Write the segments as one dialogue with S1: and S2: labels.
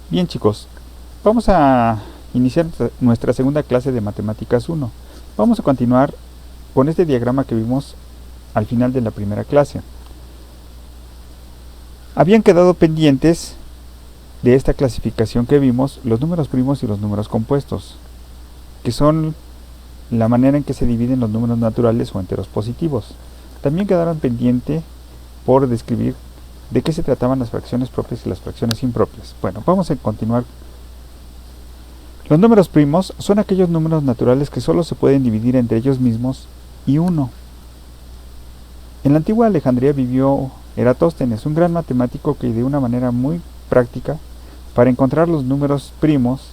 S1: Bien, chicos, vamos a iniciar nuestra segunda clase de Matemáticas 1. Vamos a continuar con este diagrama que vimos al final de la primera clase. Habían quedado pendientes de esta clasificación que vimos los números primos y los números compuestos, que son la manera en que se dividen los números naturales o enteros positivos. También quedaron pendientes por describir de qué se trataban las fracciones propias y las fracciones impropias. Bueno, vamos a continuar. Los números primos son aquellos números naturales que solo se pueden dividir entre ellos mismos y 1. En la antigua Alejandría vivió Eratóstenes, un gran matemático que de una manera muy práctica, para encontrar los números primos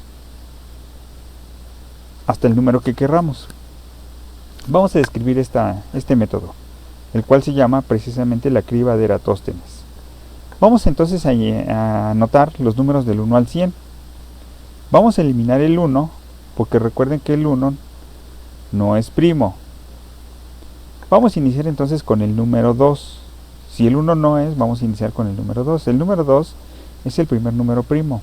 S1: hasta el número que querramos. Vamos a describir este método, el cual se llama precisamente la criba de Eratóstenes. Vamos entonces a anotar los números del 1 al 100. Vamos a eliminar el 1, porque recuerden que el 1 no es primo. Vamos a iniciar entonces con el número 2. Si el 1 no es, vamos a iniciar con el número 2. El número 2 es el primer número primo.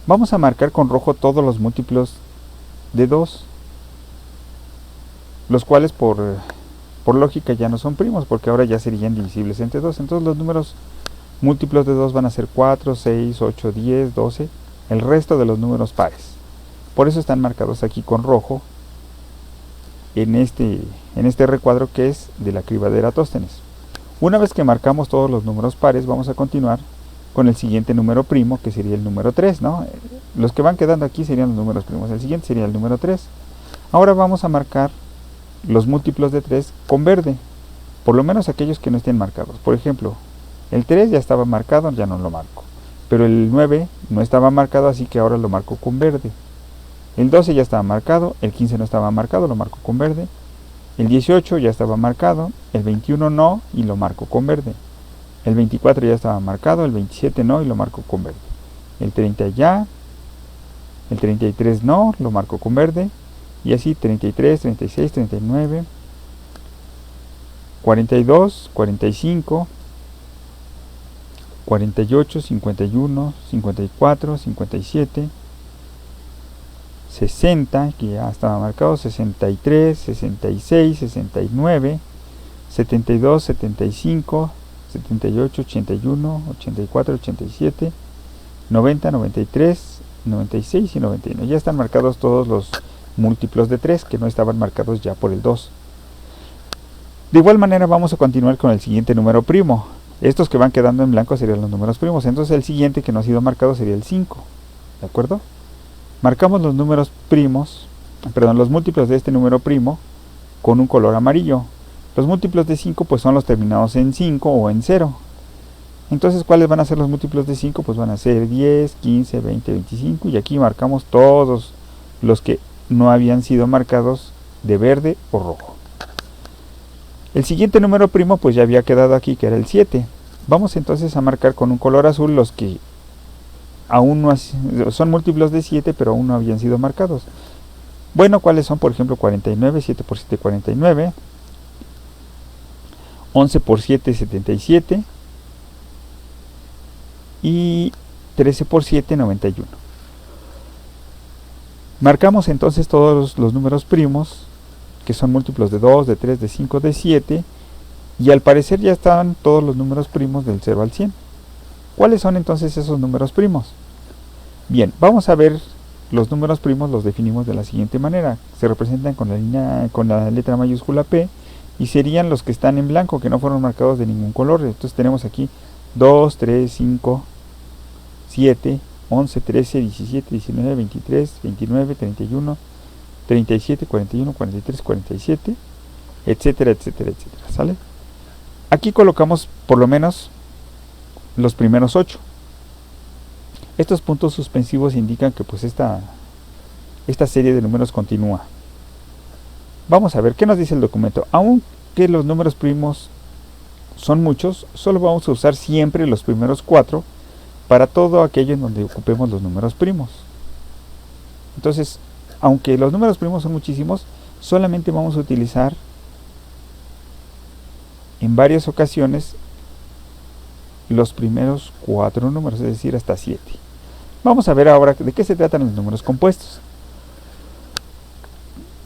S1: Vamos a marcar con rojo todos los múltiplos de 2, los cuales por lógica ya no son primos, porque ahora ya serían divisibles entre 2. Entonces los números múltiplos de 2 van a ser 4, 6, 8, 10, 12, el resto de los números pares. Por eso están marcados aquí con rojo en este recuadro que es de la criba de Eratóstenes. Una vez que marcamos todos los números pares, vamos a continuar con el siguiente número primo, que sería el número 3, ¿no? Los que van quedando aquí serían los números primos. El siguiente sería el número 3. Ahora vamos a marcar los múltiplos de 3 con verde, por lo menos aquellos que no estén marcados. Por ejemplo, el 3 ya estaba marcado, ya no lo marco. Pero el 9 no estaba marcado, así que ahora lo marco con verde. El 12 ya estaba marcado, el 15 no estaba marcado, lo marco con verde. El 18 ya estaba marcado, el 21 no, y lo marco con verde. El 24 ya estaba marcado, el 27 no, y lo marco con verde. El 30 ya, el 33 no, lo marco con verde. Y así 33, 36, 39, 42, 45, 48, 51, 54, 57, 60, que ya estaba marcado, 63, 66, 69, 72, 75, 78, 81, 84, 87, 90, 93, 96 y 91. Ya están marcados todos los múltiplos de 3 que no estaban marcados ya por el 2. De igual manera vamos a continuar con el siguiente número primo. Estos que van quedando en blanco serían los números primos. Entonces el siguiente que no ha sido marcado sería el 5. ¿De acuerdo? Marcamos los números primos, los múltiplos de este número primo con un color amarillo. Los múltiplos de 5 pues son los terminados en 5 o en 0. Entonces, ¿cuáles van a ser los múltiplos de 5? Pues van a ser 10, 15, 20, 25. Y aquí marcamos todos los que no habían sido marcados de verde o rojo. El siguiente número primo pues ya había quedado aquí, que era el 7. Vamos entonces a marcar con un color azul los que aún no son múltiplos de 7, pero aún no habían sido marcados. Bueno, ¿cuáles son? Por ejemplo, 49, 7 por 7, 49. 11 por 7, 77. Y 13 por 7, 91. Marcamos entonces todos los números primos, que son múltiplos de 2, de 3, de 5, de 7, y al parecer ya están todos los números primos del 0 al 100. ¿Cuáles son entonces esos números primos? Bien, vamos a ver los números primos, los definimos de la siguiente manera. Se representan con la letra mayúscula P, y serían los que están en blanco, que no fueron marcados de ningún color. Entonces tenemos aquí 2, 3, 5, 7, 11, 13, 17, 19, 23, 29, 31, 37, 41, 43, 47, etcétera, etcétera, etcétera. ¿Sale? Aquí colocamos por lo menos los primeros 8. Estos puntos suspensivos indican que pues esta serie de números continúa. Vamos a ver qué nos dice el documento. Aunque los números primos son muchos, solo vamos a usar siempre los primeros 4 para todo aquello en donde ocupemos los números primos. Entonces, aunque los números primos son muchísimos, solamente vamos a utilizar en varias ocasiones los primeros 4 números, es decir, hasta 7. Vamos a ver ahora de qué se tratan los números compuestos.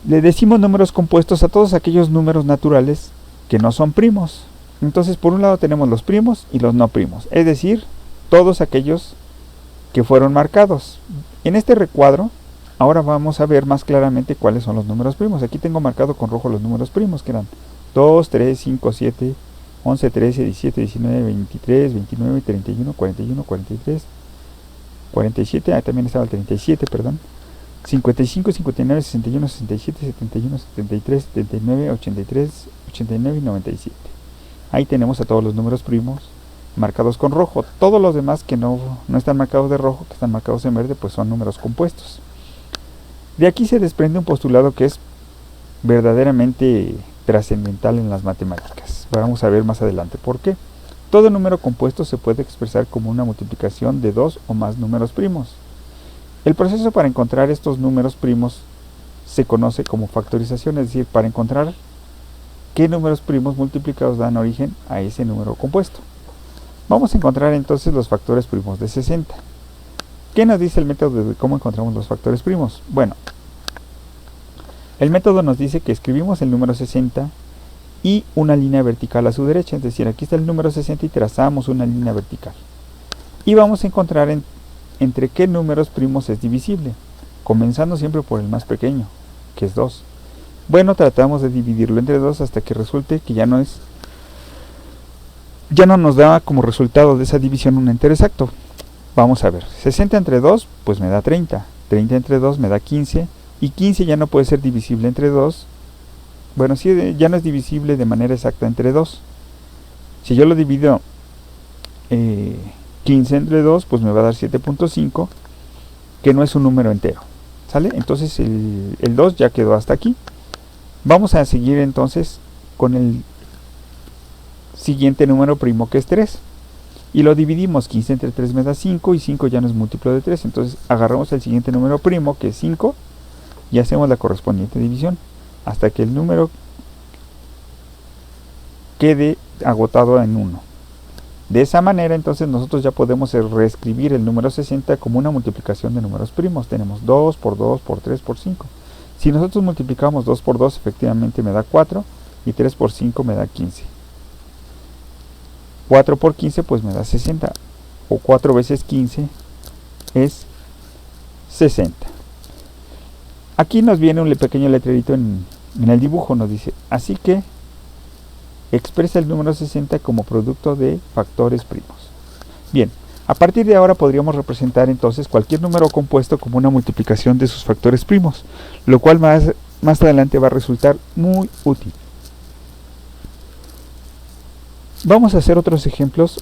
S1: Le decimos números compuestos a todos aquellos números naturales que no son primos. Entonces, por un lado tenemos los primos y los no primos, es decir, todos aquellos que fueron marcados. En este recuadro, ahora vamos a ver más claramente cuáles son los números primos. Aquí tengo marcado con rojo los números primos, que eran 2, 3, 5, 7, 11, 13, 17, 19, 23, 29, 31, 41, 43, 47, también estaba el 37, perdón. 55, 59, 61, 67, 71, 73, 79, 83, 89 y 97. Ahí tenemos a todos los números primos marcados con rojo. Todos los demás que no están marcados de rojo, que están marcados en verde, pues son números compuestos. De aquí se desprende un postulado que es verdaderamente trascendental en las matemáticas. Vamos a ver más adelante por qué. Todo número compuesto se puede expresar como una multiplicación de 2 o más números primos. El proceso para encontrar estos números primos se conoce como factorización, es decir, para encontrar qué números primos multiplicados dan origen a ese número compuesto. Vamos a encontrar entonces los factores primos de 60. ¿Qué nos dice el método de cómo encontramos los factores primos? Bueno, el método nos dice que escribimos el número 60 y una línea vertical a su derecha, es decir, aquí está el número 60 y trazamos una línea vertical. Y vamos a encontrar entre qué números primos es divisible, comenzando siempre por el más pequeño, que es 2. Bueno, tratamos de dividirlo entre 2 hasta que resulte que ya no nos da como resultado de esa división un entero exacto. Vamos a ver, 60 entre 2 pues me da 30, 30 entre 2 me da 15, y 15 ya no puede ser divisible entre 2. Bueno, sí, ya no es divisible de manera exacta entre 2. Si yo lo divido 15 entre 2, pues me va a dar 7.5, que no es un número entero. ¿Sale? Entonces el 2 ya quedó hasta aquí. Vamos a seguir entonces con el siguiente número primo, que es 3. Y lo dividimos, 15 entre 3 me da 5, y 5 ya no es múltiplo de 3. Entonces agarramos el siguiente número primo, que es 5, y hacemos la correspondiente división, hasta que el número quede agotado en 1. De esa manera, entonces, nosotros ya podemos reescribir el número 60 como una multiplicación de números primos. Tenemos 2 por 2 por 3 por 5. Si nosotros multiplicamos 2 por 2, efectivamente me da 4, y 3 por 5 me da 15. 4 por 15 pues me da 60, o 4 veces 15 es 60. Aquí nos viene un pequeño letrerito en el dibujo, nos dice, así que expresa el número 60 como producto de factores primos. Bien, a partir de ahora podríamos representar entonces cualquier número compuesto como una multiplicación de sus factores primos, lo cual más adelante va a resultar muy útil. Vamos a hacer otros ejemplos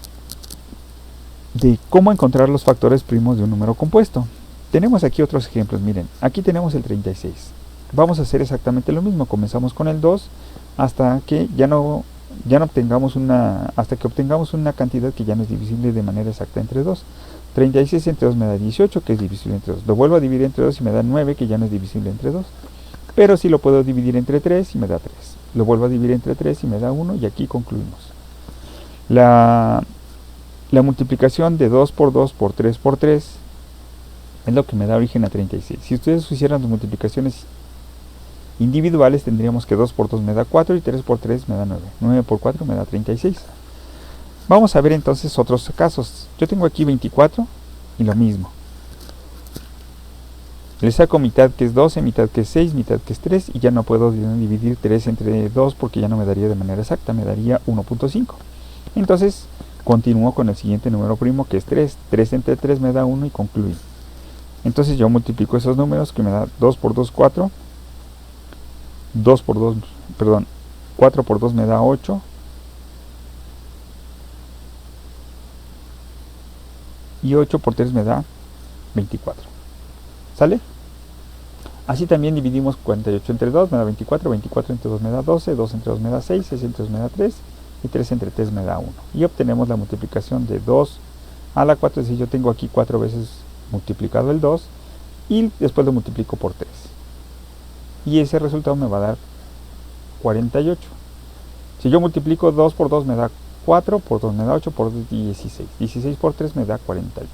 S1: de cómo encontrar los factores primos de un número compuesto. Tenemos aquí otros ejemplos, miren, aquí tenemos el 36. Vamos a hacer exactamente lo mismo, comenzamos con el 2 hasta que obtengamos una cantidad que ya no es divisible de manera exacta entre 2. 36 entre 2 me da 18, que es divisible entre 2. Lo vuelvo a dividir entre 2 y me da 9, que ya no es divisible entre 2. Pero sí lo puedo dividir entre 3 y me da 3. Lo vuelvo a dividir entre 3 y me da 1, y aquí concluimos. La multiplicación de 2 por 2 por 3 por 3 es lo que me da origen a 36. Si ustedes hicieran las multiplicaciones individuales, tendríamos que 2 por 2 me da 4 y 3 por 3 me da 9. 9 por 4 me da 36. Vamos a ver entonces otros casos. Yo tengo aquí 24 y lo mismo. Le saco mitad, que es 12, mitad, que es 6, mitad, que es 3, y ya no puedo dividir 3 entre 2 porque ya no me daría de manera exacta, me daría 1.5. Entonces continúo con el siguiente número primo, que es 3. 3 entre 3 me da 1 y concluyo. Entonces yo multiplico esos números, que me da 2 por 2, 4. 4 por 2 me da 8. Y 8 por 3 me da 24. ¿Sale? Así también dividimos 48 entre 2 me da 24. 24 entre 2 me da 12. 2 entre 2 me da 6. 6 entre 2 me da 3. Y 3 entre 3 me da 1. Y obtenemos la multiplicación de 2 a la 4. Es decir, yo tengo aquí 4 veces multiplicado el 2. Y después lo multiplico por 3. Y ese resultado me va a dar 48. Si yo multiplico 2 por 2 me da 4, por 2 me da 8, por 2 16. 16 por 3 me da 48.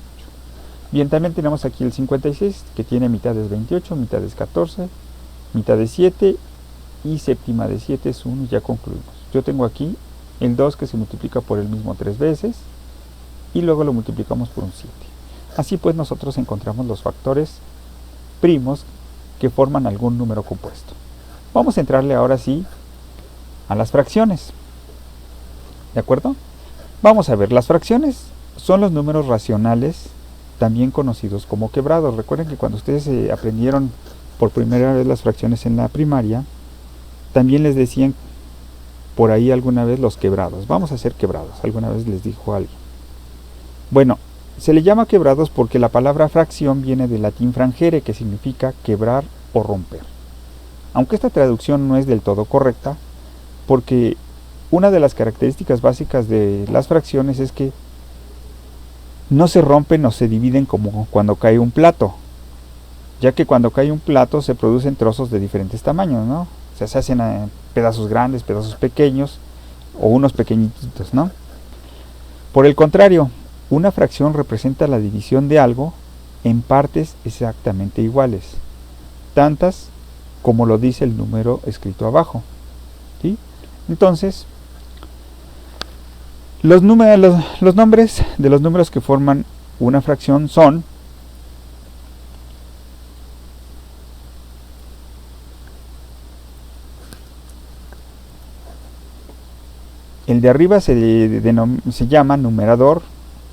S1: Bien, también tenemos aquí el 56, que tiene mitades 28, mitades 14, mitad de 7 y séptima de 7 es 1 y ya concluimos. Yo tengo aquí el 2 que se multiplica por el mismo 3 veces y luego lo multiplicamos por un 7. Así pues nosotros encontramos los factores primos que forman algún número compuesto. Vamos a entrarle ahora sí a las fracciones. ¿De acuerdo? Vamos a ver, las fracciones son los números racionales, también conocidos como quebrados. Recuerden que cuando ustedes aprendieron por primera vez las fracciones en la primaria, también les decían por ahí alguna vez los quebrados. Vamos a hacer quebrados, alguna vez les dijo alguien. Bueno, se le llama quebrados porque la palabra fracción viene del latín frangere, que significa quebrar o romper. Aunque esta traducción no es del todo correcta, porque una de las características básicas de las fracciones es que no se rompen o se dividen como cuando cae un plato, ya que cuando cae un plato se producen trozos de diferentes tamaños, ¿no? O sea, se hacen pedazos grandes, pedazos pequeños o unos pequeñitos, ¿no? Por el contrario, una fracción representa la división de algo en partes exactamente iguales, tantas como lo dice el número escrito abajo, ¿sí? Entonces, los nombres de los números que forman una fracción son el de arriba se llama numerador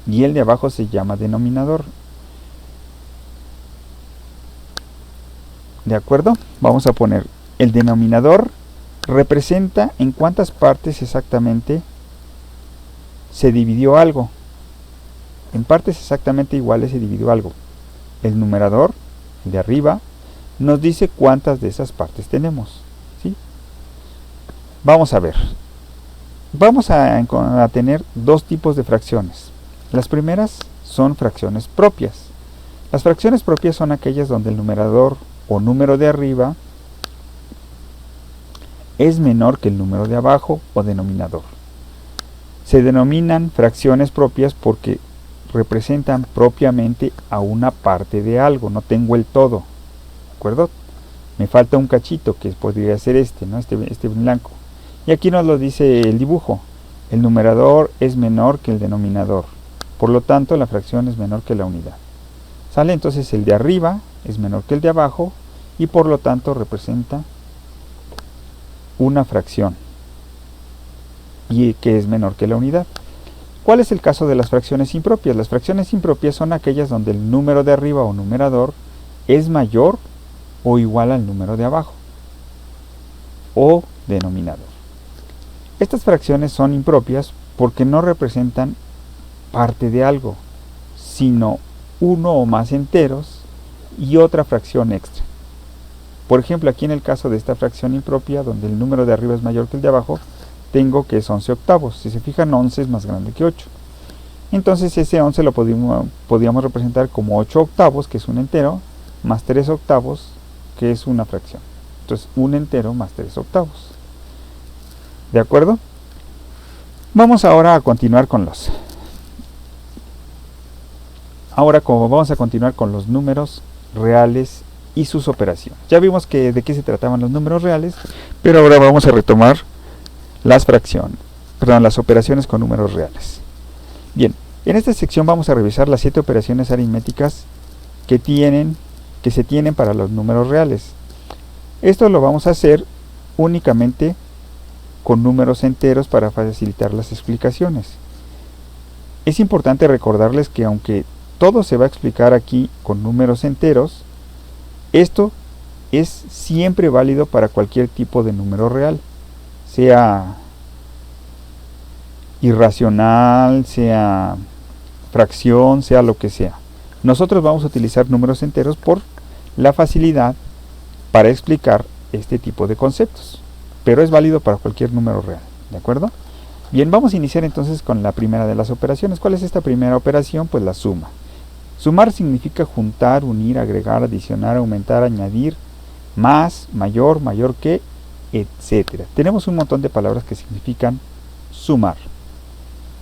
S1: y el de abajo se llama denominador. ¿De acuerdo? Vamos a poner el denominador representa en cuántas partes exactamente se dividió algo. En partes exactamente iguales se dividió algo. El numerador, el de arriba, nos dice cuántas de esas partes tenemos, ¿sí? Vamos a ver. Vamos a tener dos tipos de fracciones. Las primeras son fracciones propias. Las fracciones propias son aquellas donde el numerador o número de arriba es menor que el número de abajo o denominador. Se denominan fracciones propias porque representan propiamente a una parte de algo, no tengo el todo, ¿de acuerdo? Me falta un cachito que podría ser este, ¿no? Este blanco. Y aquí nos lo dice el dibujo. El numerador es menor que el denominador, por lo tanto la fracción es menor que la unidad. ¿Sale? Entonces el de arriba es menor que el de abajo y por lo tanto representa una fracción y que es menor que la unidad. ¿Cuál es el caso de las fracciones impropias? Las fracciones impropias son aquellas donde el número de arriba o numerador es mayor o igual al número de abajo o denominador. Estas fracciones son impropias porque no representan parte de algo, sino uno o más enteros y otra fracción extra. Por ejemplo, aquí en el caso de esta fracción impropia, donde el número de arriba es mayor que el de abajo, tengo que es 11 octavos. Si se fijan, 11 es más grande que 8. Entonces ese 11 lo podríamos representar como 8 octavos, que es un entero, más 3 octavos, que es una fracción. Entonces, un entero más 3 octavos. ¿De acuerdo? Vamos ahora a continuar con los... vamos a continuar con los números reales y sus operaciones. Ya vimos de qué se trataban los números reales, pero ahora vamos a retomar las operaciones con números reales. Bien, en esta sección vamos a revisar las 7 operaciones aritméticas que se tienen para los números reales. Esto lo vamos a hacer únicamente con números enteros para facilitar las explicaciones. Es importante recordarles que aunque todo se va a explicar aquí con números enteros, esto es siempre válido para cualquier tipo de número real, sea irracional, sea fracción, sea lo que sea. Nosotros vamos a utilizar números enteros por la facilidad para explicar este tipo de conceptos, pero es válido para cualquier número real, ¿de acuerdo? Bien, vamos a iniciar entonces con la primera de las operaciones. ¿Cuál es esta primera operación? Pues la suma. Sumar significa juntar, unir, agregar, adicionar, aumentar, añadir, más, mayor, mayor que, etc. Tenemos un montón de palabras que significan sumar.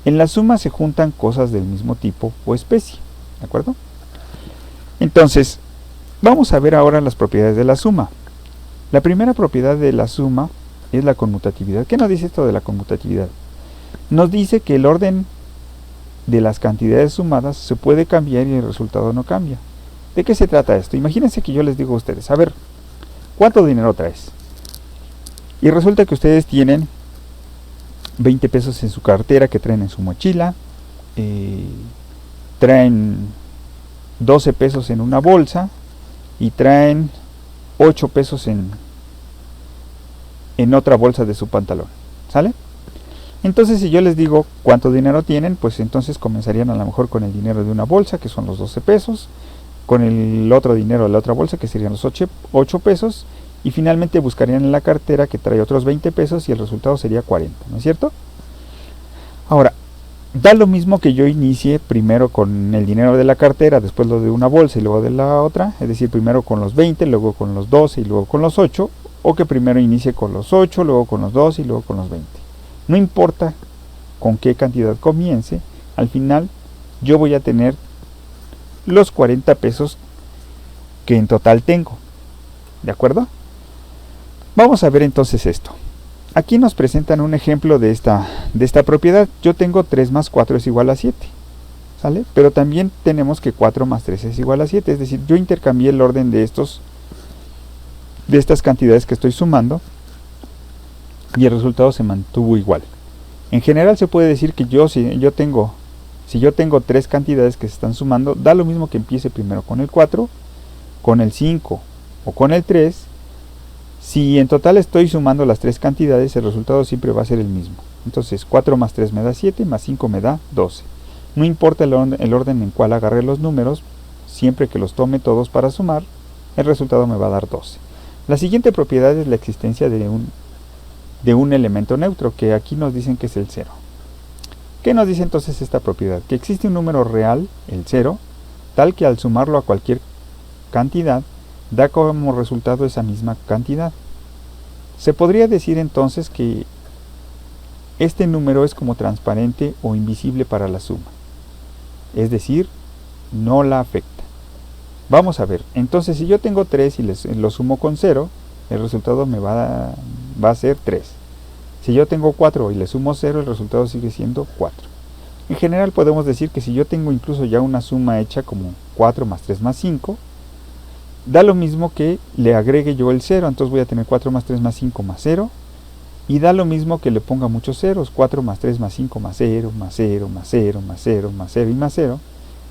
S1: En la suma se juntan cosas del mismo tipo o especie, ¿de acuerdo? Entonces, vamos a ver ahora las propiedades de la suma. La primera propiedad de la suma es la conmutatividad. ¿Qué nos dice esto de la conmutatividad? Nos dice que el orden de las cantidades sumadas se puede cambiar y el resultado no cambia. ¿De qué se trata esto? Imagínense que yo les digo a ustedes, a ver, ¿cuánto dinero traes? Y resulta que ustedes tienen 20 pesos en su cartera que traen en su mochila, traen 12 pesos en una bolsa y traen 8 pesos en otra bolsa de su pantalón, ¿sale? Entonces si yo les digo cuánto dinero tienen, pues entonces comenzarían a lo mejor con el dinero de una bolsa, que son los 12 pesos, con el otro dinero de la otra bolsa, que serían los 8 pesos, y finalmente buscarían en la cartera que trae otros 20 pesos y el resultado sería 40, ¿no es cierto? Ahora, da lo mismo que yo inicie primero con el dinero de la cartera, después lo de una bolsa y luego de la otra, es decir, primero con los 20, luego con los 12 y luego con los 8, o que primero inicie con los 8, luego con los 12 y luego con los 20. No importa con qué cantidad comience, al final yo voy a tener los 40 pesos que en total tengo, ¿de acuerdo? Vamos a ver entonces esto. Aquí nos presentan un ejemplo de esta propiedad. Yo tengo 3 más 4 es igual a 7, ¿sale? Pero también tenemos que 4 más 3 es igual a 7, es decir, yo intercambié el orden de estas cantidades que estoy sumando y el resultado se mantuvo igual. En general se puede decir que si yo tengo 3 cantidades que se están sumando, da lo mismo que empiece primero con el 4, con el 5 o con el 3. Si en total estoy sumando las 3 cantidades, el resultado siempre va a ser el mismo. Entonces 4 más 3 me da 7, más 5 me da 12. No importa el orden en cual agarre los números, siempre que los tome todos para sumar, el resultado me va a dar 12. La siguiente propiedad es la existencia de un elemento neutro, que aquí nos dicen que es el 0. ¿Qué nos dice entonces esta propiedad? Que existe un número real, el 0, tal que al sumarlo a cualquier cantidad, da como resultado esa misma cantidad. Se podría decir entonces que este número es como transparente o invisible para la suma, es decir, no la afecta. Vamos a ver, entonces si yo tengo 3 y lo sumo con 0, el resultado me va a ser 3. Si yo tengo 4 y le sumo 0, el resultado sigue siendo 4. En general podemos decir que si yo tengo incluso ya una suma hecha como 4 más 3 más 5, da lo mismo que le agregue yo el 0, entonces voy a tener 4 más 3 más 5 más 0, y da lo mismo que le ponga muchos ceros, 4 más 3 más 5 más 0, más 0, más 0, más 0, más 0 y más 0.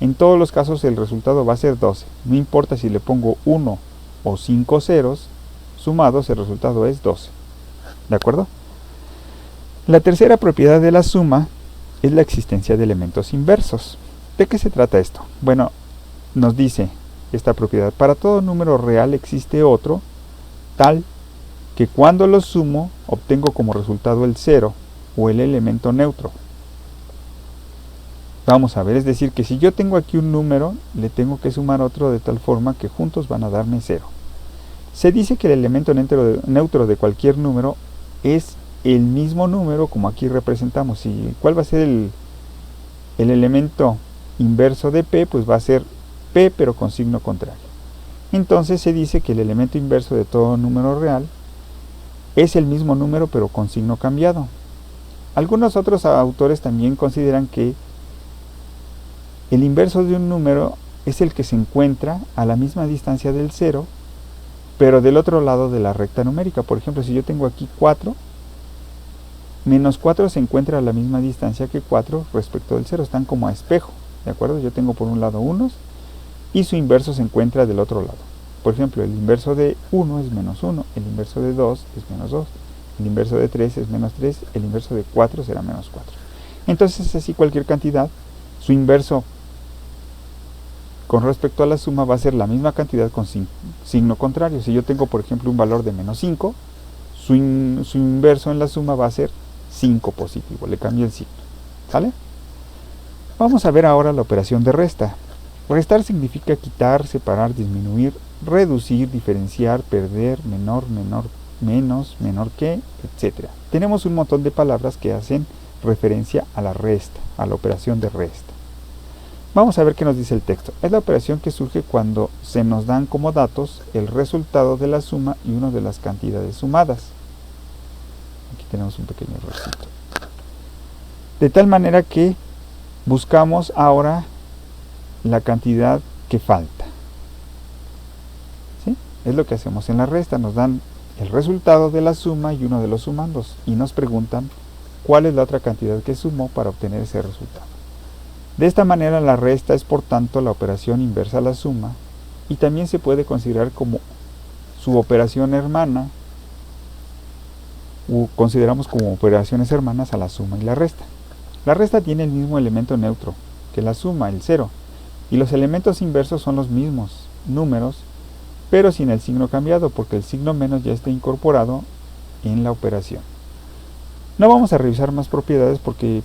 S1: En todos los casos el resultado va a ser 12, no importa si le pongo 1 o 5 ceros sumados, el resultado es 12, ¿de acuerdo? La tercera propiedad de la suma es la existencia de elementos inversos. ¿De qué se trata esto? Bueno, nos dice esta propiedad: para todo número real existe otro tal que cuando lo sumo obtengo como resultado el 0 o el elemento neutro. Vamos a ver, es decir, que si yo tengo aquí un número, le tengo que sumar otro de tal forma que juntos van a darme 0. Se dice que el elemento neutro de cualquier número es el mismo número como aquí representamos. ¿Y cuál va a ser el elemento inverso de P? Pues va a ser P pero con signo contrario. Entonces se dice que el elemento inverso de todo número real es el mismo número pero con signo cambiado. Algunos otros autores también consideran que el inverso de un número es el que se encuentra a la misma distancia del 0, pero del otro lado de la recta numérica. Por ejemplo, si yo tengo aquí 4, menos 4 se encuentra a la misma distancia que 4 respecto del 0, están como a espejo, ¿de acuerdo? Yo tengo por un lado unos y su inverso se encuentra del otro lado. Por ejemplo, el inverso de 1 es menos 1, el inverso de 2 es menos 2, el inverso de 3 es menos 3, el inverso de 4 será menos 4. Entonces, así cualquier cantidad, su inverso con respecto a la suma va a ser la misma cantidad con signo contrario. Si yo tengo, por ejemplo, un valor de menos 5, su inverso en la suma va a ser 5 positivo, le cambio el signo, ¿sale? Vamos a ver ahora la operación de resta. Restar significa quitar, separar, disminuir, reducir, diferenciar, perder, menor, menor, menos, menor que, etc. Tenemos un montón de palabras que hacen referencia a la resta, a la operación de resta. Vamos a ver qué nos dice el texto. Es la operación que surge cuando se nos dan como datos el resultado de la suma y una de las cantidades sumadas. Aquí tenemos un pequeño errorcito. De tal manera que buscamos ahora la cantidad que falta. ¿Sí? Es lo que hacemos en la resta. Nos dan el resultado de la suma y uno de los sumandos. Y nos preguntan cuál es la otra cantidad que sumó para obtener ese resultado. De esta manera la resta es por tanto la operación inversa a la suma y también se puede considerar como su operación hermana o consideramos como operaciones hermanas a la suma y la resta. La resta tiene el mismo elemento neutro que la suma, el 0, y los elementos inversos son los mismos números, pero sin el signo cambiado porque el signo menos ya está incorporado en la operación. No vamos a revisar más propiedades porque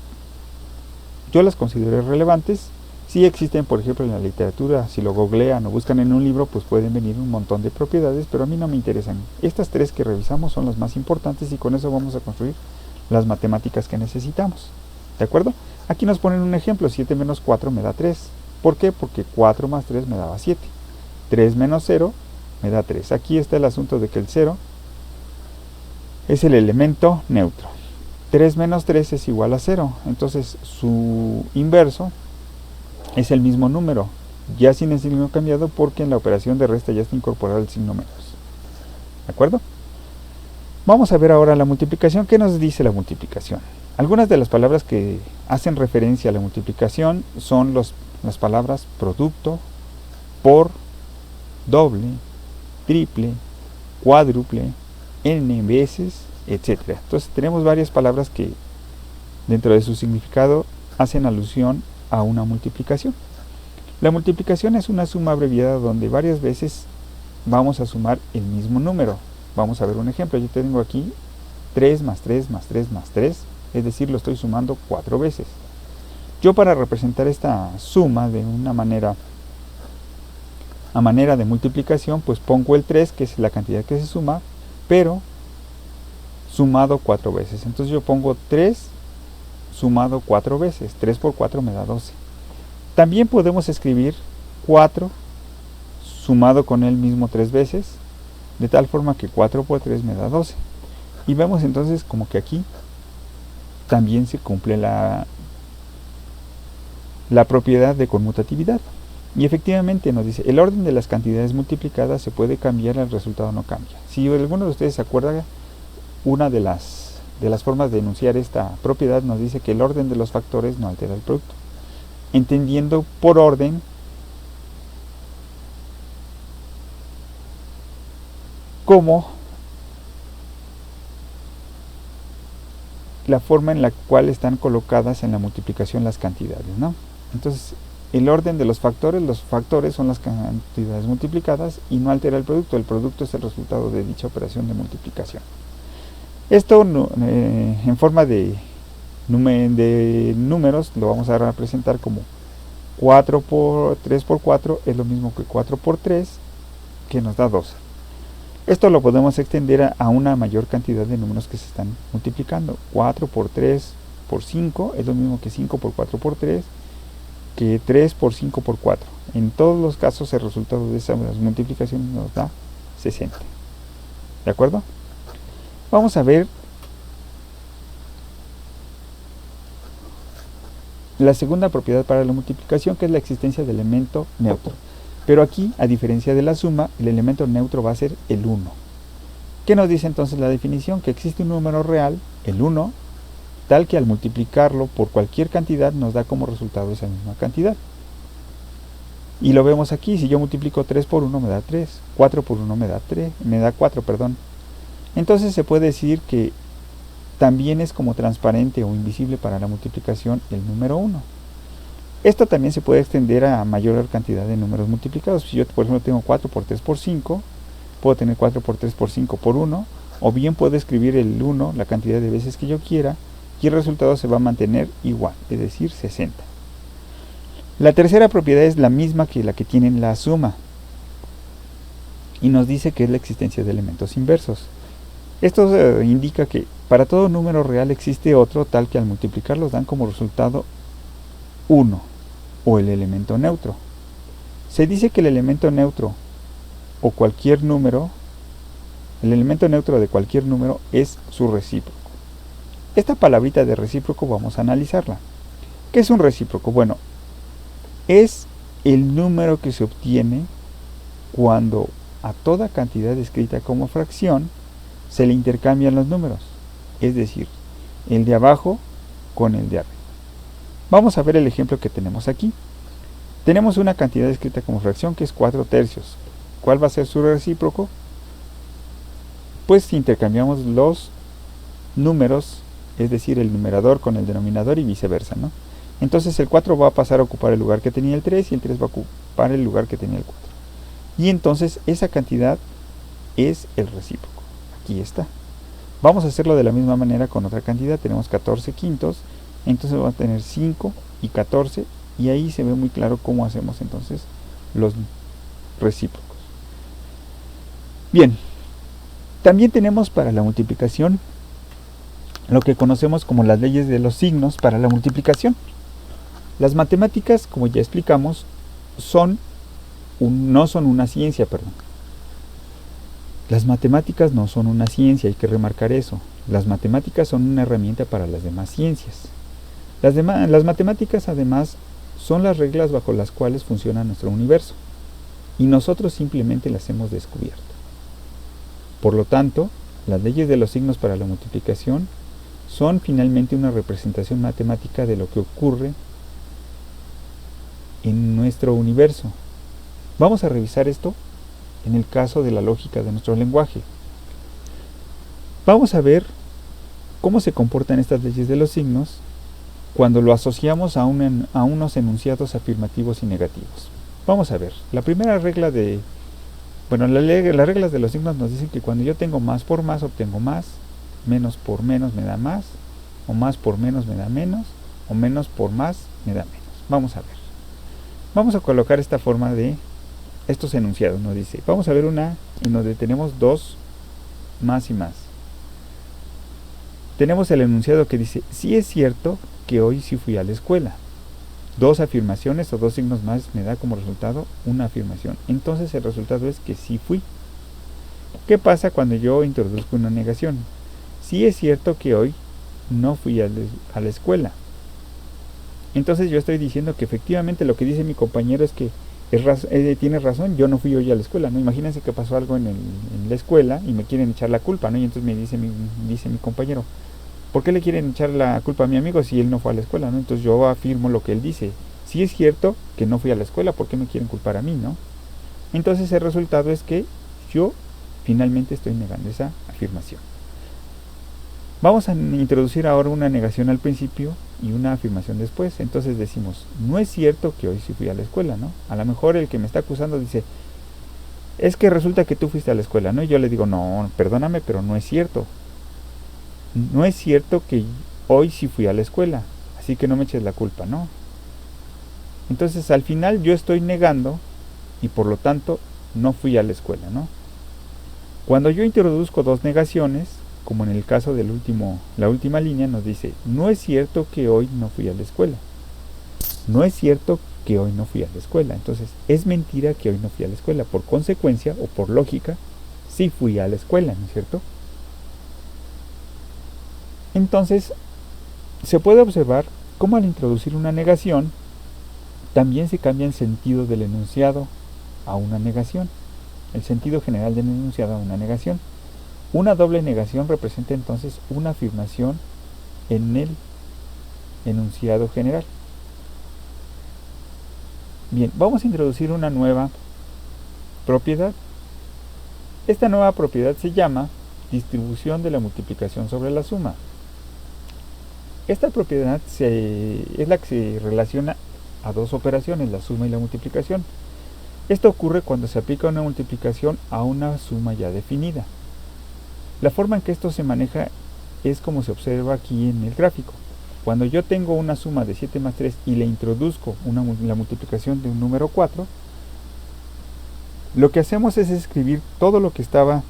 S1: yo las considero relevantes. Si existen, por ejemplo, en la literatura, si lo googlean o buscan en un libro, pues pueden venir un montón de propiedades, pero a mí no me interesan. Estas tres que revisamos son las más importantes y con eso vamos a construir las matemáticas que necesitamos. ¿De acuerdo? Aquí nos ponen un ejemplo, 7 menos 4 me da 3. ¿Por qué? Porque 4 más 3 me daba 7. 3 menos 0 me da 3. Aquí está el asunto de que el 0 es el elemento neutro. 3 menos 3 es igual a 0, entonces su inverso es el mismo número, ya sin el signo cambiado porque en la operación de resta ya está incorporado el signo menos. ¿De acuerdo? Vamos a ver ahora la multiplicación. ¿Qué nos dice la multiplicación? Algunas de las palabras que hacen referencia a la multiplicación son las palabras producto, por, doble, triple, cuádruple, n veces, etcétera. Entonces tenemos varias palabras que dentro de su significado hacen alusión a una multiplicación. La multiplicación es una suma abreviada donde varias veces vamos a sumar el mismo número. Vamos a ver un ejemplo. Yo tengo aquí 3 más 3 más 3 más 3, es decir, lo estoy sumando 4 veces. Yo para representar esta suma de una manera a manera de multiplicación, pues pongo el 3, que es la cantidad que se suma, pero sumado 4 veces. Entonces yo pongo 3 sumado 4 veces. 3 por 4 me da 12. También podemos escribir 4 sumado con él mismo 3 veces, de tal forma que 4 por 3 me da 12. Y vemos entonces como que aquí también se cumple la propiedad de conmutatividad. Y efectivamente nos dice, el orden de las cantidades multiplicadas se puede cambiar, el resultado no cambia. Si alguno de ustedes se acuerda, una de las formas de enunciar esta propiedad nos dice que el orden de los factores no altera el producto. Entendiendo por orden como la forma en la cual están colocadas en la multiplicación las cantidades, ¿no? Entonces, el orden de los factores son las cantidades multiplicadas y no altera el producto es el resultado de dicha operación de multiplicación. Esto en forma de números lo vamos a representar como 3 por 4 es lo mismo que 4 por 3, que nos da 12. Esto lo podemos extender a una mayor cantidad de números que se están multiplicando. 4 por 3 por 5 es lo mismo que 5 por 4 por 3, que 3 por 5 por 4. En todos los casos el resultado de esas multiplicaciones nos da 60. ¿De acuerdo? Vamos a ver la segunda propiedad para la multiplicación, que es la existencia del elemento neutro. Pero aquí, a diferencia de la suma, el elemento neutro va a ser el 1. ¿Qué nos dice entonces la definición? Que existe un número real, el 1, tal que al multiplicarlo por cualquier cantidad nos da como resultado esa misma cantidad. Y lo vemos aquí, si yo multiplico 3 por 1 me da 3, 4 por 1 me da 4, perdón. Entonces se puede decir que también es como transparente o invisible para la multiplicación el número 1. Esto también se puede extender a mayor cantidad de números multiplicados. Si yo, por ejemplo, tengo 4 por 3 por 5, puedo tener 4 por 3 por 5 por 1, o bien puedo escribir el 1 la cantidad de veces que yo quiera, y el resultado se va a mantener igual, es decir, 60. La tercera propiedad es la misma que la que tiene la suma, y nos dice que es la existencia de elementos inversos. Esto indica que para todo número real existe otro tal que al multiplicarlos dan como resultado 1 o el elemento neutro. Se dice que el elemento neutro o cualquier número, el elemento neutro de cualquier número es su recíproco. Esta palabrita de recíproco vamos a analizarla. ¿Qué es un recíproco? Bueno, es el número que se obtiene cuando a toda cantidad escrita como fracción se le intercambian los números, es decir, el de abajo con el de arriba. Vamos a ver el ejemplo que tenemos aquí. Tenemos una cantidad escrita como fracción que es 4/3. ¿Cuál va a ser su recíproco? Pues intercambiamos los números, es decir, el numerador con el denominador y viceversa, ¿no? Entonces el 4 va a pasar a ocupar el lugar que tenía el 3 y el 3 va a ocupar el lugar que tenía el 4. Y entonces esa cantidad es el recíproco. Aquí está. Vamos a hacerlo de la misma manera con otra cantidad. Tenemos 14/5, entonces vamos a tener 5 y 14, y ahí se ve muy claro cómo hacemos entonces los recíprocos. Bien, también tenemos para la multiplicación lo que conocemos como las leyes de los signos para la multiplicación. Las matemáticas, como ya explicamos, no son una ciencia, perdón. Las matemáticas no son una ciencia, hay que remarcar eso. Las matemáticas son una herramienta para las demás ciencias. Las matemáticas, además, son las reglas bajo las cuales funciona nuestro universo, y nosotros simplemente las hemos descubierto. Por lo tanto, las leyes de los signos para la multiplicación son finalmente una representación matemática de lo que ocurre en nuestro universo. Vamos a revisar esto en el caso de la lógica de nuestro lenguaje. Vamos a ver cómo se comportan estas leyes de los signos cuando lo asociamos a unos enunciados afirmativos y negativos. Vamos a ver, la primera regla de... Bueno, las reglas de los signos nos dicen que cuando yo tengo más por más obtengo más, menos por menos me da más, o más por menos me da menos, o menos por más me da menos. Vamos a ver. Vamos a colocar esta forma de estos enunciados. Nos dice, vamos a ver una en donde tenemos 2 más y más. Tenemos el enunciado que dice, sí es cierto que hoy sí fui a la escuela. 2 afirmaciones o 2 signos más me da como resultado una afirmación. Entonces el resultado es que sí fui. ¿Qué pasa cuando yo introduzco una negación? Sí es cierto que hoy no fui a la escuela. Entonces yo estoy diciendo que efectivamente lo que dice mi compañero es que tiene razón, yo no fui hoy a la escuela, ¿no? Imagínense que pasó algo en la escuela y me quieren echar la culpa, ¿no? Y entonces me dice mi compañero, ¿por qué le quieren echar la culpa a mi amigo si él no fue a la escuela, ¿no? Entonces yo afirmo lo que él dice. Si es cierto que no fui a la escuela, ¿por qué me quieren culpar a mí, no? Entonces el resultado es que yo finalmente estoy negando esa afirmación. Vamos a introducir ahora una negación al principio y una afirmación después. Entonces decimos, no es cierto que hoy sí fui a la escuela, ¿no? A lo mejor el que me está acusando dice, es que resulta que tú fuiste a la escuela, ¿no? Y yo le digo, no, perdóname, pero no es cierto. No es cierto que hoy sí fui a la escuela, así que no me eches la culpa, ¿no? Entonces al final yo estoy negando y por lo tanto no fui a la escuela, ¿no? Cuando yo introduzco 2 negaciones, como en el caso del la última línea nos dice, no es cierto que hoy no fui a la escuela. No es cierto que hoy no fui a la escuela. Entonces, es mentira que hoy no fui a la escuela. Por consecuencia, o por lógica, sí fui a la escuela, ¿no es cierto? Entonces, se puede observar cómo al introducir una negación, también se cambia el sentido del enunciado a una negación. El sentido general del enunciado a una negación. Una doble negación representa entonces una afirmación en el enunciado general. Bien, vamos a introducir una nueva propiedad. Esta nueva propiedad se llama distribución de la multiplicación sobre la suma. Esta propiedad es la que se relaciona a 2 operaciones, la suma y la multiplicación. Esto ocurre cuando se aplica una multiplicación a una suma ya definida. La forma en que esto se maneja es como se observa aquí en el gráfico. Cuando yo tengo una suma de 7 más 3 y le introduzco la multiplicación de un número 4, lo que hacemos es escribir todo lo que estaba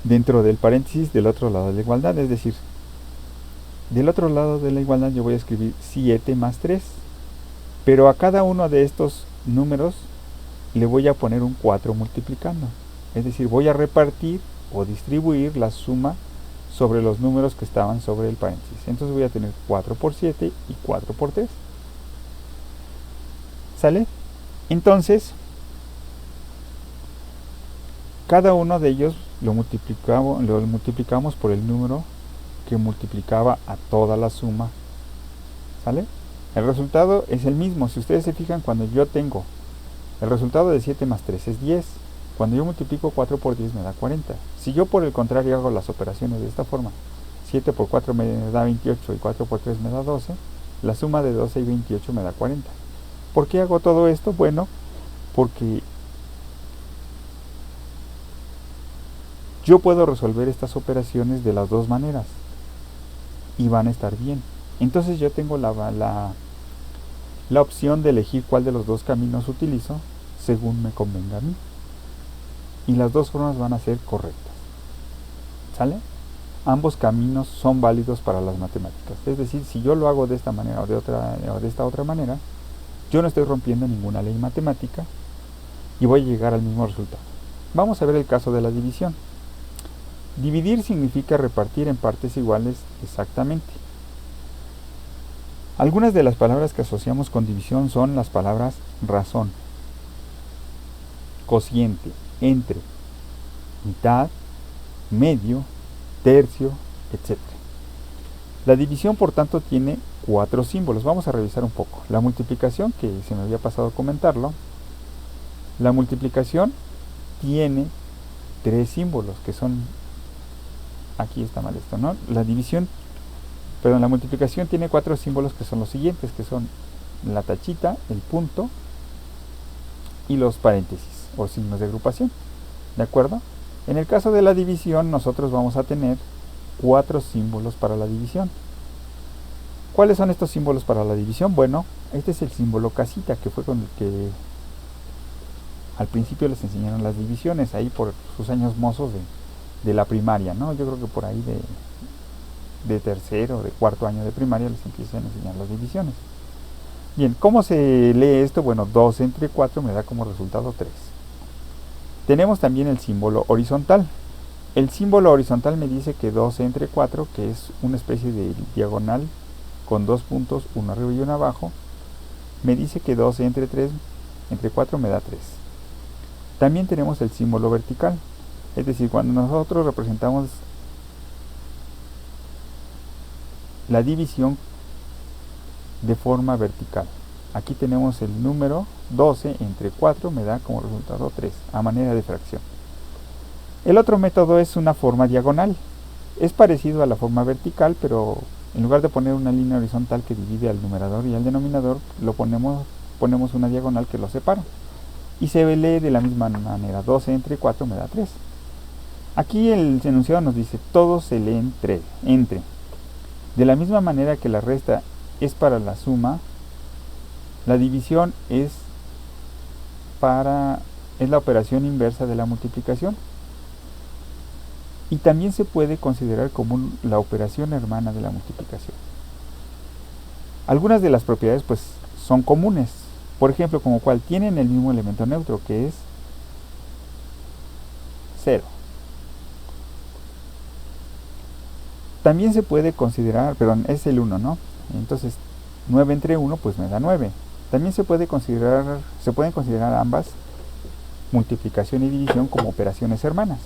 S1: dentro del paréntesis del otro lado de la igualdad. Es decir, del otro lado de la igualdad yo voy a escribir 7 más 3. Pero a cada uno de estos números le voy a poner un 4 multiplicando. Es decir, voy a repartir o distribuir la suma sobre los números que estaban sobre el paréntesis. Entonces voy a tener 4 por 7 y 4 por 3. ¿Sale? Entonces, cada uno de ellos lo multiplicamos por el número que multiplicaba a toda la suma. ¿Sale? El resultado es el mismo. Si ustedes se fijan, cuando yo tengo el resultado de 7 más 3 es 10. Cuando yo multiplico 4 por 10 me da 40. Si yo por el contrario hago las operaciones de esta forma, 7 por 4 me da 28 y 4 por 3 me da 12, la suma de 12 y 28 me da 40. ¿Por qué hago todo esto? Bueno, porque yo puedo resolver estas operaciones de las dos maneras y van a estar bien. Entonces yo tengo la opción de elegir cuál de los dos caminos utilizo según me convenga a mí. Y las dos formas van a ser correctas. ¿Sale? Ambos caminos son válidos para las matemáticas. Es decir, si yo lo hago de esta manera o de esta otra manera, yo no estoy rompiendo ninguna ley matemática y voy a llegar al mismo resultado. Vamos a ver el caso de la división. Dividir significa repartir en partes iguales exactamente. Algunas de las palabras que asociamos con división son las palabras razón, cociente, entre, mitad, medio, tercio, etc. La división, por tanto, tiene 4 símbolos. Vamos a revisar un poco. La multiplicación, que se me había pasado a comentarlo. La multiplicación tiene 3 símbolos, que son... Aquí está mal esto, ¿no? La multiplicación tiene 4 símbolos que son los siguientes, que son la tachita, el punto y los paréntesis o signos de agrupación. ¿De acuerdo? En el caso de la división, nosotros vamos a tener 4 símbolos para la división. ¿Cuáles son estos símbolos para la división? Bueno, este es el símbolo casita, que fue con el que al principio les enseñaron las divisiones, ahí por sus años mozos de la primaria, ¿no? Yo creo que por ahí de tercero, de cuarto año de primaria les empiezan a enseñar las divisiones. Bien, ¿cómo se lee esto? Bueno, 2 entre 4 me da como resultado 3. Tenemos también el símbolo horizontal. El símbolo horizontal me dice que 2 entre 4, que es una especie de diagonal con 2 puntos, uno arriba y uno abajo, me dice que 2 entre 4 me da 3. También tenemos el símbolo vertical. Es decir, cuando nosotros representamos la división de forma vertical. Aquí tenemos el número 12 entre 4 me da como resultado 3, a manera de fracción. El otro método es una forma diagonal. Es parecido a la forma vertical, pero en lugar de poner una línea horizontal que divide al numerador y al denominador, ponemos una diagonal que lo separa. Y se lee de la misma manera, 12 entre 4 me da 3. Aquí el enunciado nos dice, todo se lee entre. De la misma manera que la resta es para la suma, la división es la operación inversa de la multiplicación. Y también se puede considerar como la operación hermana de la multiplicación. Algunas de las propiedades pues son comunes. Por ejemplo, como cual tienen el mismo elemento neutro, que es 0. También se puede considerar, es el 1, ¿no? Entonces, 9 entre 1 pues me da 9. También se pueden considerar ambas, multiplicación y división, como operaciones hermanas.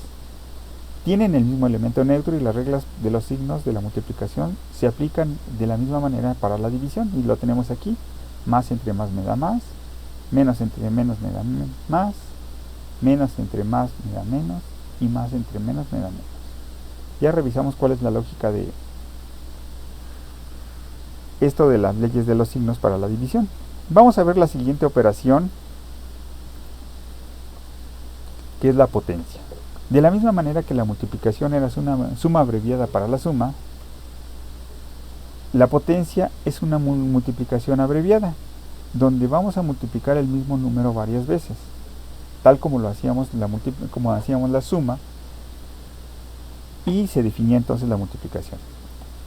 S1: Tienen el mismo elemento neutro y las reglas de los signos de la multiplicación se aplican de la misma manera para la división. Y lo tenemos aquí. Más entre más me da más. Menos entre menos me da más. Menos entre más me da menos. Y más entre menos me da menos. Ya revisamos cuál es la lógica de esto de las leyes de los signos para la división. Vamos a ver la siguiente operación, que es la potencia. De la misma manera que la multiplicación era una suma abreviada para la suma, la potencia es una multiplicación abreviada, donde vamos a multiplicar el mismo número varias veces, tal como hacíamos la suma, y se definía entonces la multiplicación.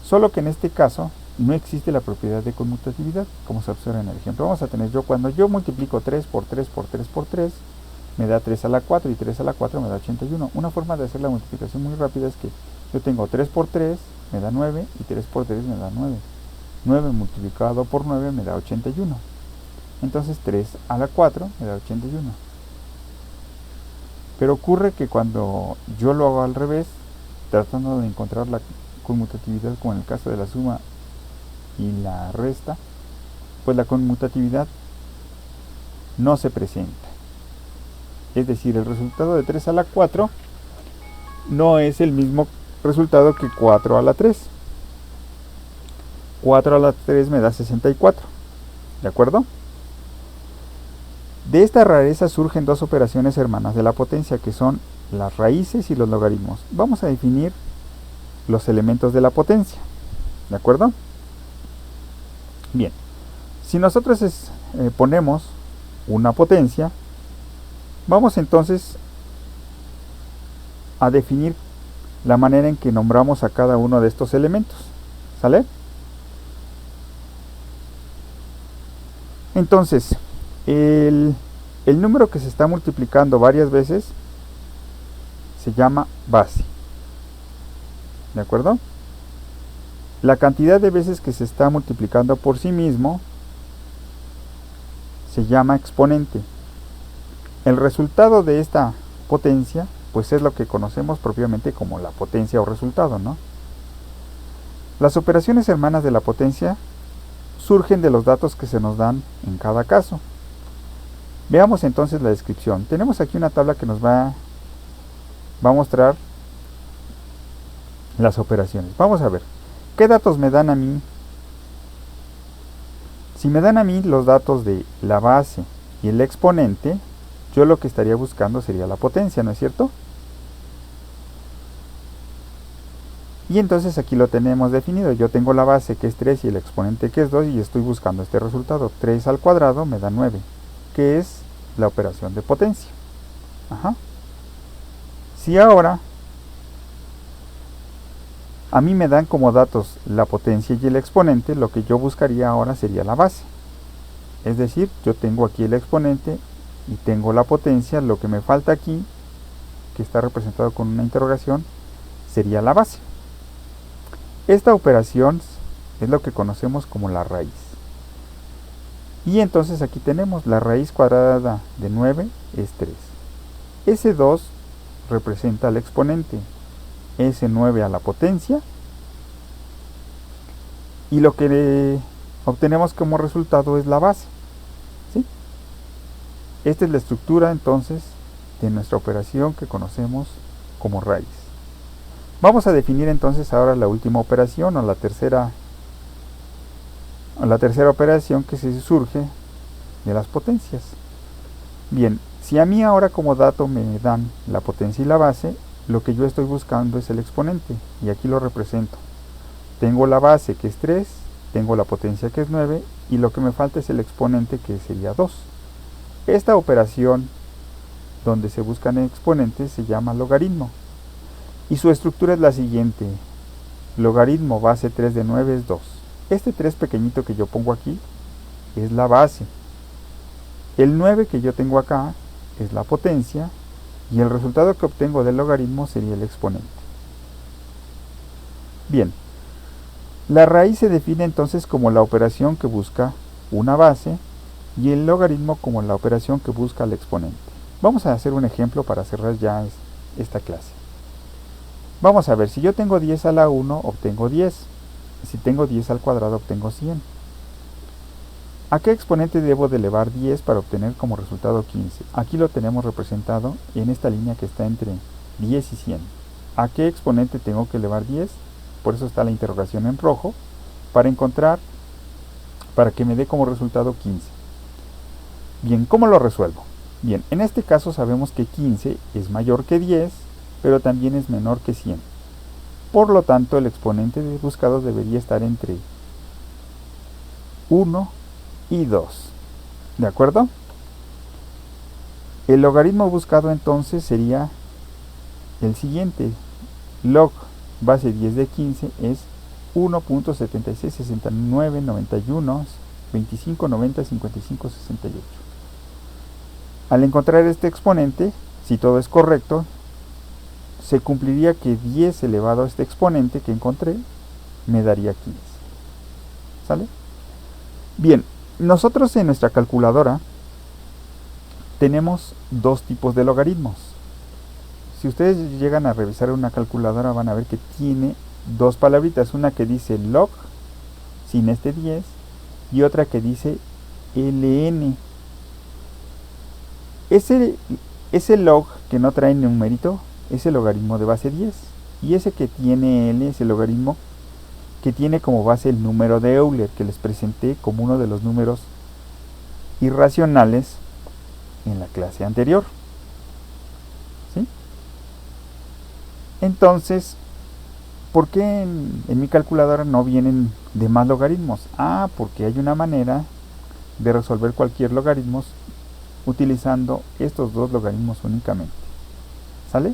S1: Solo que en este caso no existe la propiedad de conmutatividad, como se observa en el ejemplo. Vamos a tener cuando yo multiplico 3 por 3 por 3 por 3, me da 3 a la 4 y 3 a la 4 me da 81. Una forma de hacer la multiplicación muy rápida es que yo tengo 3 por 3 me da 9 y 3 por 3 me da 9. 9 multiplicado por 9 me da 81. Entonces 3 a la 4 me da 81. Pero ocurre que cuando yo lo hago al revés, tratando de encontrar la conmutatividad como en el caso de la suma y la resta, pues la conmutatividad no se presenta. Es decir, el resultado de 3 a la 4 no es el mismo resultado que 4 a la 3. 4 a la 3 me da 64. ¿De acuerdo? De esta rareza surgen dos operaciones hermanas de la potencia, que son las raíces y los logaritmos. Vamos a definir los elementos de la potencia. ¿De acuerdo? Bien, si nosotros ponemos una potencia, vamos entonces a definir la manera en que nombramos a cada uno de estos elementos. ¿Sale? Entonces, el número que se está multiplicando varias veces se llama base. ¿De acuerdo? La cantidad de veces que se está multiplicando por sí mismo se llama exponente. El resultado de esta potencia, pues es lo que conocemos propiamente como la potencia o resultado, ¿no? Las operaciones hermanas de la potencia surgen de los datos que se nos dan en cada caso. Veamos entonces la descripción. Tenemos aquí una tabla que nos va a mostrar las operaciones. Vamos a ver. ¿Qué datos me dan a mí? Si me dan a mí los datos de la base y el exponente, yo lo que estaría buscando sería la potencia, ¿no es cierto? Y entonces aquí lo tenemos definido. Yo tengo la base que es 3 y el exponente que es 2 y estoy buscando este resultado. 3 al cuadrado me da 9, que es la operación de potencia. Ajá. Si ahora a mí me dan como datos la potencia y el exponente, lo que yo buscaría ahora sería la base. Es decir, yo tengo aquí el exponente y tengo la potencia. Lo que me falta aquí, que está representado con una interrogación, sería la base. Esta operación es lo que conocemos como la raíz. Y entonces aquí tenemos la raíz cuadrada de 9 es 3. Ese 2 representa el exponente. Ese 9 a la potencia. Y lo que obtenemos como resultado es la base. ¿Sí? Esta es la estructura entonces de nuestra operación que conocemos como raíz. Vamos a definir entonces ahora la última operación o la tercera operación que se surge de las potencias. Bien, si a mí ahora como dato me dan la potencia y la base, lo que yo estoy buscando es el exponente, y aquí lo represento. Tengo la base que es 3, tengo la potencia que es 9, y lo que me falta es el exponente que sería 2. Esta operación donde se buscan exponentes se llama logaritmo, y su estructura es la siguiente. Logaritmo base 3 de 9 es 2. Este 3 pequeñito que yo pongo aquí es la base. El 9 que yo tengo acá es la potencia, y el resultado que obtengo del logaritmo sería el exponente. Bien, la raíz se define entonces como la operación que busca una base y el logaritmo como la operación que busca el exponente. Vamos a hacer un ejemplo para cerrar ya esta clase. Vamos a ver, si yo tengo 10 a la 1, obtengo 10. Si tengo 10 al cuadrado, obtengo 100. ¿A qué exponente debo de elevar 10 para obtener como resultado 15? Aquí lo tenemos representado en esta línea que está entre 10 y 100. ¿A qué exponente tengo que elevar 10? Por eso está la interrogación en rojo, para que me dé como resultado 15. Bien, ¿cómo lo resuelvo? Bien, en este caso sabemos que 15 es mayor que 10, pero también es menor que 100. Por lo tanto, el exponente buscado debería estar entre 1 y 2. ¿De acuerdo? El logaritmo buscado entonces sería el siguiente. Log base 10 de 15 es 1.766991 25 90 55 68. Al encontrar este exponente, si todo es correcto, se cumpliría que 10 elevado a este exponente que encontré me daría 15. ¿Sale? Bien, nosotros en nuestra calculadora tenemos dos tipos de logaritmos. Si ustedes llegan a revisar una calculadora van a ver que tiene dos palabritas, una que dice log sin este 10 y otra que dice ln. Ese log que no trae numerito es el logaritmo de base 10 y ese que tiene L es el logaritmo que tiene como base el número de Euler, que les presenté como uno de los números irracionales en la clase anterior. ¿Sí? Entonces, ¿por qué en mi calculadora no vienen demás logaritmos? Porque hay una manera de resolver cualquier logaritmo utilizando estos dos logaritmos únicamente. ¿Sale?